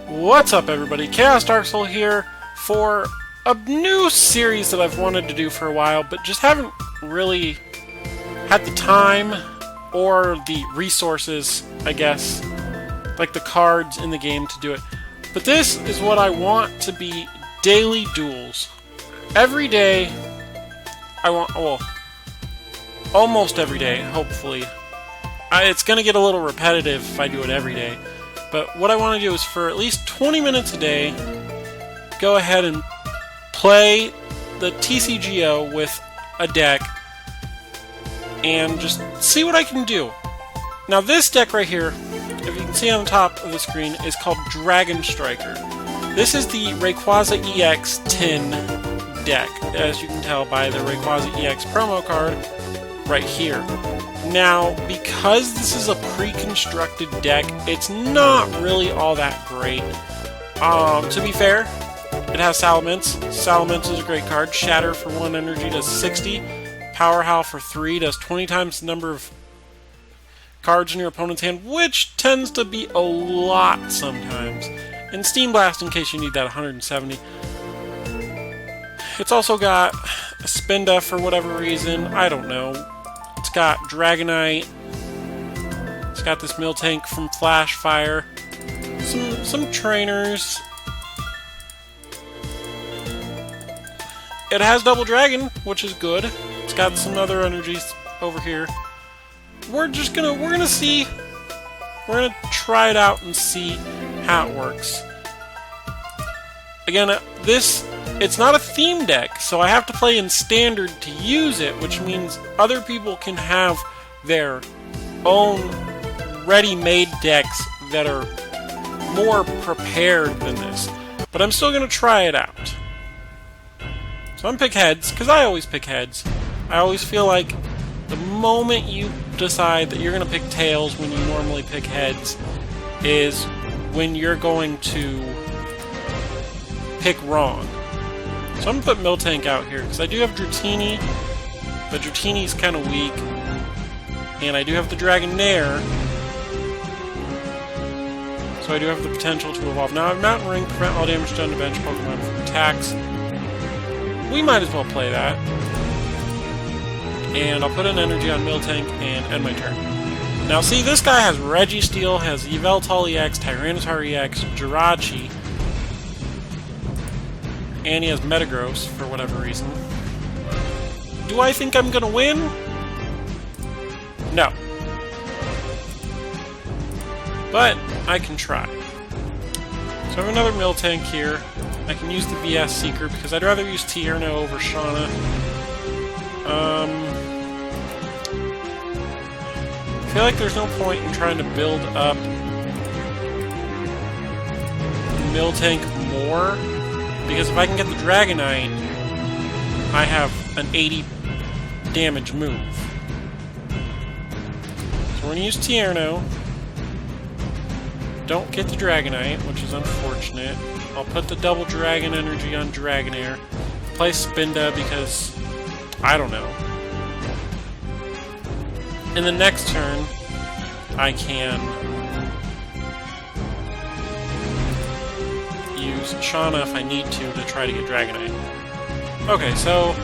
What's up, everybody? Kaos Darksol here for a new series that I've wanted to do for a while, but just haven't really had the time or the resources, I guess, like the cards in the game to do it. But this is what I want to be daily duels. Every day, I want, well, almost every day, hopefully. It's going to get a little repetitive if I do it every day. But what I want to do is for at least 20 minutes a day, go ahead and play the TCGO with a deck and just see what I can do. Now this deck right here, if you can see on the top of the screen, is called Dragon Striker. This is the Rayquaza EX tin deck, as you can tell by the Rayquaza EX promo card right here. Now, because this is a pre-constructed deck, it's not really all that great. To be fair, it has Salamence. Salamence is a great card. Shatter for 1 energy does 60. Power Howl for 3 does 20 times the number of cards in your opponent's hand, which tends to be a lot sometimes. And Steam Blast, in case you need that, 170. It's also got a Spinda for whatever reason. I don't know. It's got Dragonite. It's got this Miltank from Flash Fire. Some trainers. It has Double Dragon, which is good. It's got some other energies over here. We're gonna see. We're gonna try it out and see how it works. Again, it's not a theme deck, so I have to play in standard to use it, which means other people can have their own ready-made decks that are more prepared than this. But I'm still going to try it out. So I'm going to pick heads, because I always pick heads. I always feel like the moment you decide that you're going to pick tails when you normally pick heads is when you're going to pick wrong. So I'm going to put Miltank out here, because I do have Dratini, but Dratini's kind of weak. And I do have the Dragonair, so I do have the potential to evolve. Now, Mountain Ring, prevent all damage done to bench Pokemon from attacks. We might as well play that. And I'll put an energy on Miltank and end my turn. Now see, this guy has Registeel, has Yveltal EX, Tyranitar EX, Jirachi, and he has Metagross for whatever reason. Do I think I'm gonna win? No. But I can try. So I have another Miltank here. I can use the VS Seeker because I'd rather use Tierno over Shauna. I feel like there's no point in trying to build up Miltank more, because if I can get the Dragonite, I have an 80 damage move. So we're going to use Tierno. Don't get the Dragonite, which is unfortunate. I'll put the double Dragon energy on Dragonair. Play Spinda because, I don't know. In the next turn, I can use Shauna if I need to try to get Dragonite. Okay, so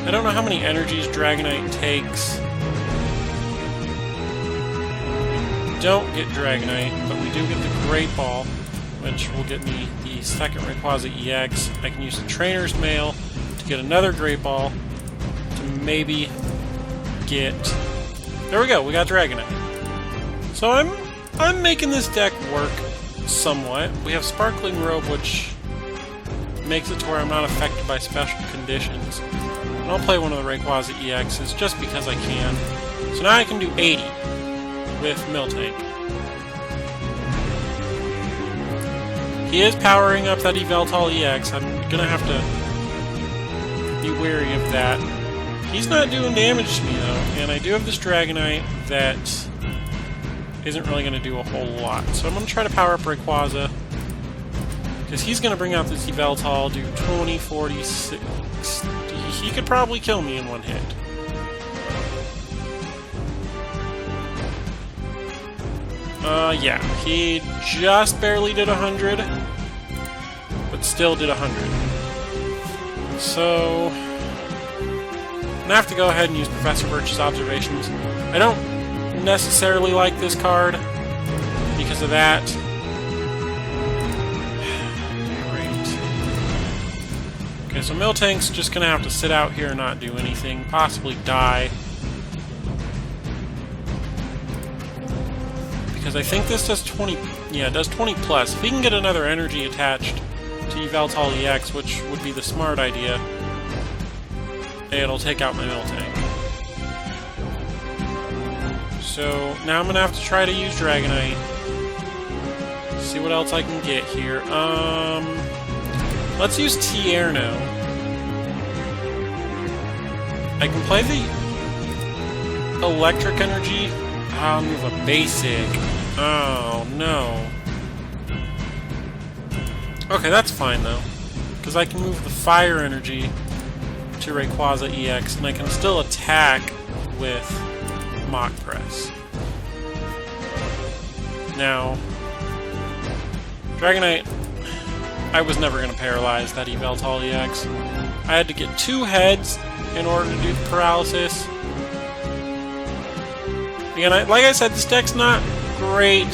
I don't know how many energies Dragonite takes. Don't get Dragonite, but we do get the Great Ball, which will get me the second Rayquaza EX. I can use the Trainer's Mail to get another Great Ball to maybe get... There we go, we got Dragonite. So I'm making this deck work somewhat. We have Sparkling Robe, which makes it to where I'm not affected by special conditions. And I'll play one of the Rayquaza EXs just because I can. So now I can do 80 with Miltank. He is powering up that Yveltal EX. I'm gonna have to be wary of that. He's not doing damage to me though, and I do have this Dragonite that isn't really going to do a whole lot. So I'm going to try to power up Rayquaza, because he's going to bring out this Yveltal, do 20, 40, 60. He could probably kill me in one hit. Yeah, he just barely did 100, but still did 100. So, I'm gonna have to go ahead and use Professor Birch's observations. I don't necessarily like this card because of that. Great. Okay, so Miltank's just gonna have to sit out here and not do anything, possibly die. Because I think this does 20... Yeah, it does 20 plus. If he can get another energy attached to Yveltal EX, which would be the smart idea, it'll take out my Miltank. So, now I'm gonna have to try to use Dragonite. See what else I can get here. Let's use Tierno. I can play the Electric Energy. I'll move a basic. Oh, no. Okay, that's fine, though. Because I can move the Fire Energy to Rayquaza EX, and I can still attack with Mach Press. Now, Dragonite, I was never going to paralyze that Yveltal EX. I had to get 2 heads in order to do the paralysis. Again, like I said, this deck's not great.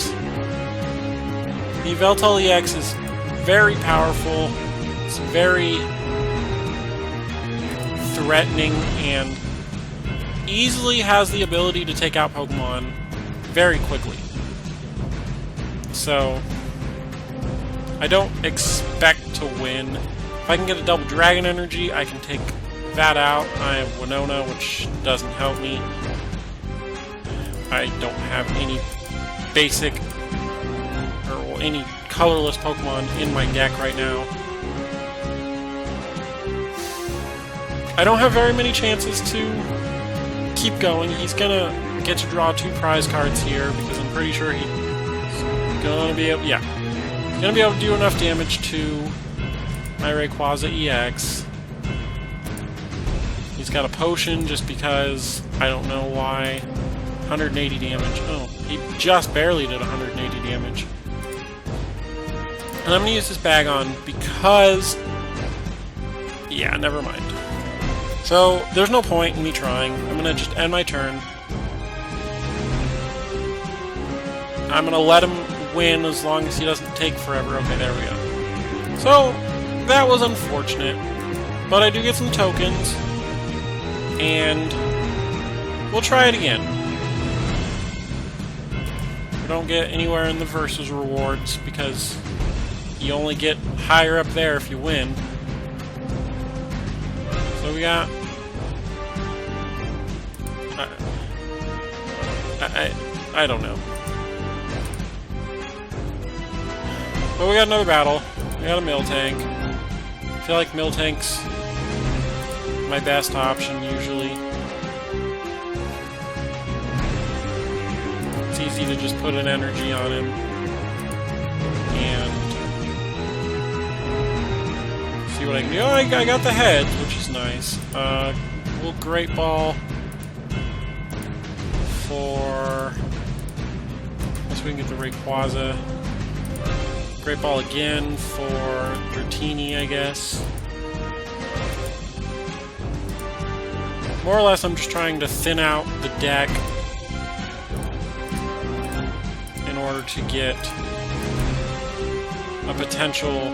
The Yveltal EX is very powerful. It's very threatening and easily has the ability to take out Pokemon very quickly. So, I don't expect to win. If I can get a double Dragon Energy, I can take that out. I have Winona, which doesn't help me. I don't have any basic or any colorless Pokemon in my deck right now. I don't have very many chances to keep going. He's gonna get to draw 2 prize cards here because I'm pretty sure he's gonna be able, he's gonna be able to do enough damage to my Rayquaza EX. He's got a potion just because I don't know why. 180 damage. Oh, he just barely did 180 damage. And I'm gonna use this Bagon because... yeah, never mind. So, there's no point in me trying. I'm gonna just end my turn. I'm gonna let him win as long as he doesn't take forever. Okay, there we go. So, that was unfortunate. But I do get some tokens. And we'll try it again. We don't get anywhere in the versus rewards because you only get higher up there if you win. So we got... I don't know. But we got another battle. We got a Miltank. I feel like Miltank's my best option usually. It's easy to just put an energy on him and see what I can do. Oh, I got the heads, which is nice. Little Great Ball for... I guess we can get the Rayquaza. Great Ball again for Dratini, I guess. More or less, I'm just trying to thin out the deck in order to get a potential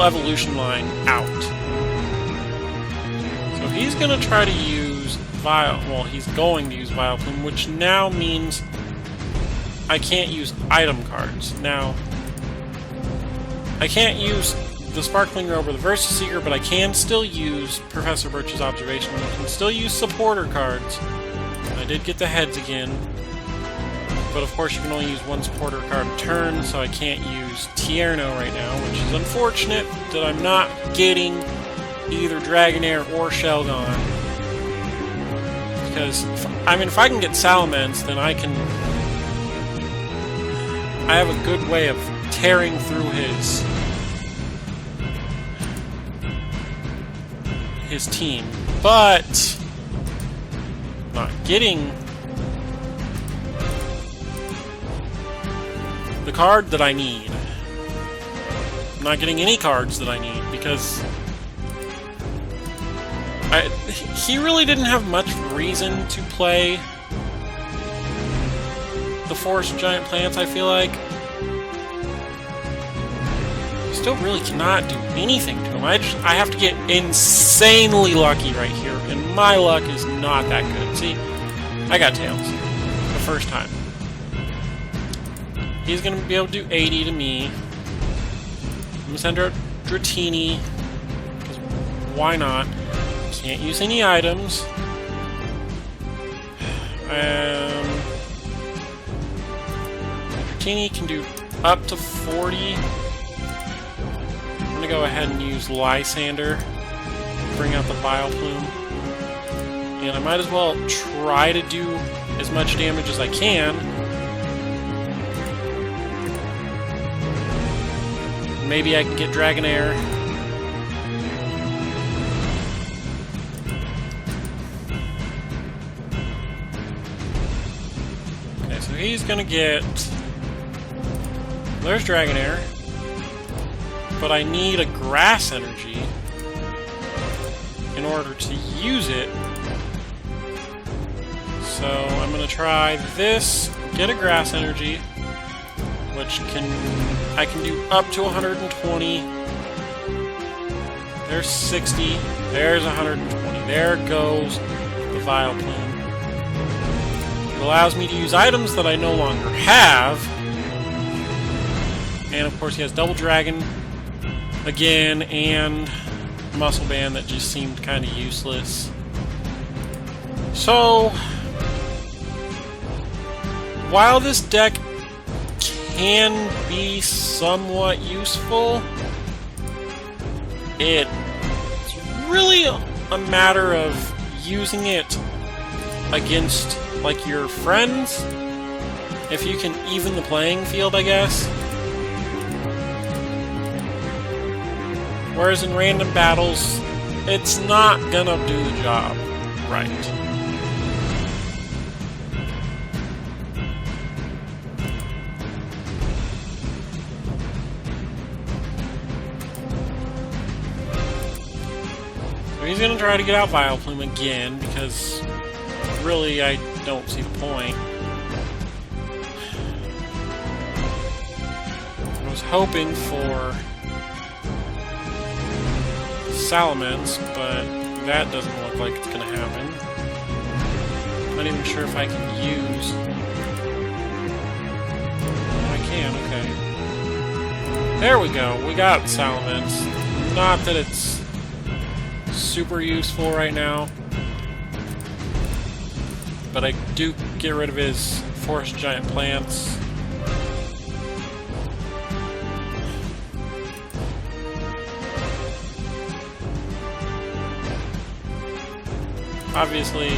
evolution line out. So he's going to try to use he's going to use Vileplume, which now means I can't use item cards. Now, I can't use the Sparkling Robe or the Versus Seeker, but I can still use Professor Birch's observation. I can still use supporter cards. I did get the heads again. But of course you can only use one supporter card a turn, so I can't use Tierno right now, which is unfortunate that I'm not getting either Dragonair or Shelgon. Because, if I can get Salamence, then I have a good way of tearing through his team, but not getting the card that I need. I'm not getting any cards that I need because he really didn't have much reason to play the Forest Giant Plants, I feel like. Still really cannot do anything to him. I have to get insanely lucky right here, and my luck is not that good. See, I got Tails the first time. He's gonna be able to do 80 to me. I'm gonna send her a Dratini, because why not? Can't use any items. Dratini can do up to 40. I'm gonna go ahead and use Lysander, bring out the Vileplume, and I might as well try to do as much damage as I can. Maybe I can get Dragonair. Okay, so he's gonna get... There's Dragonair. But I need a Grass Energy in order to use it. So I'm gonna try this, get a Grass Energy, which I can do up to 120. There's 60. There's 120. There goes the Vileplume. It allows me to use items that I no longer have. And of course he has Double Dragon again, and Muscle Band that just seemed kind of useless. So, while this deck can be somewhat useful, it's really a matter of using it against, like, your friends, if you can even the playing field, I guess. Whereas in random battles, it's not gonna do the job right. So he's gonna try to get out Vileplume again, because really I don't see the point. I was hoping for Salamence, but that doesn't look like it's going to happen. Not even sure if I can use... Oh, I can, okay. There we go, we got Salamence. Not that it's super useful right now, but I do get rid of his Forest Giant Plants. Obviously,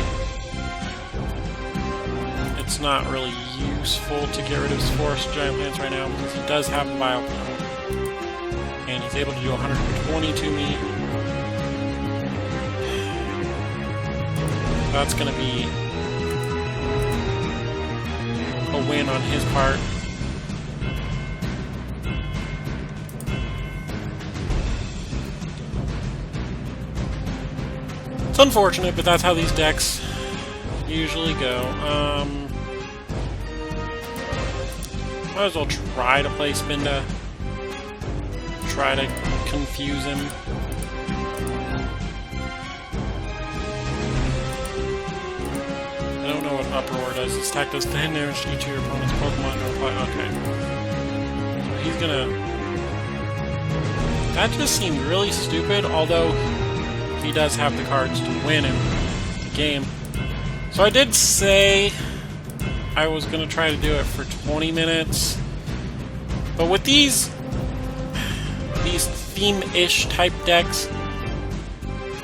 it's not really useful to get rid of his Forest Giant Plants right now because he does have a Vileplume, and he's able to do 120 to me. That's going to be a win on his part. It's unfortunate, but that's how these decks usually go. Might as well try to play Spinda. Try to confuse him. I don't know what Uproar does. This attack does 10 damage to each of your opponent's Pokemon to apply. Okay. So he's gonna... That just seemed really stupid, although he does have the cards to win him the game. So I did say I was going to try to do it for 20 minutes. But with these theme-ish type decks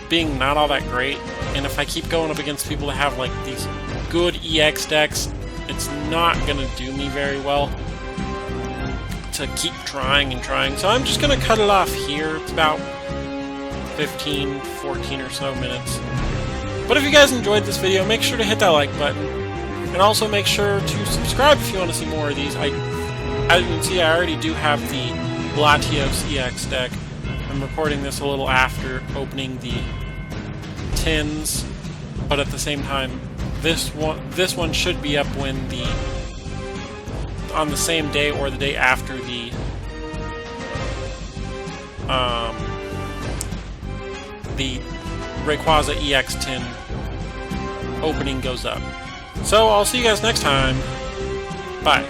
being not all that great, and if I keep going up against people that have like these good EX decks, it's not going to do me very well to keep trying and trying. So I'm just going to cut it off here. It's about 15, 14 or so minutes. But if you guys enjoyed this video, make sure to hit that like button. And also make sure to subscribe if you want to see more of these. As you can see, I already do have the Latios EX deck. I'm recording this a little after opening the tins, but at the same time, this one should be up when on the same day or the day after the Rayquaza EX tin opening goes up. So I'll see you guys next time. Bye.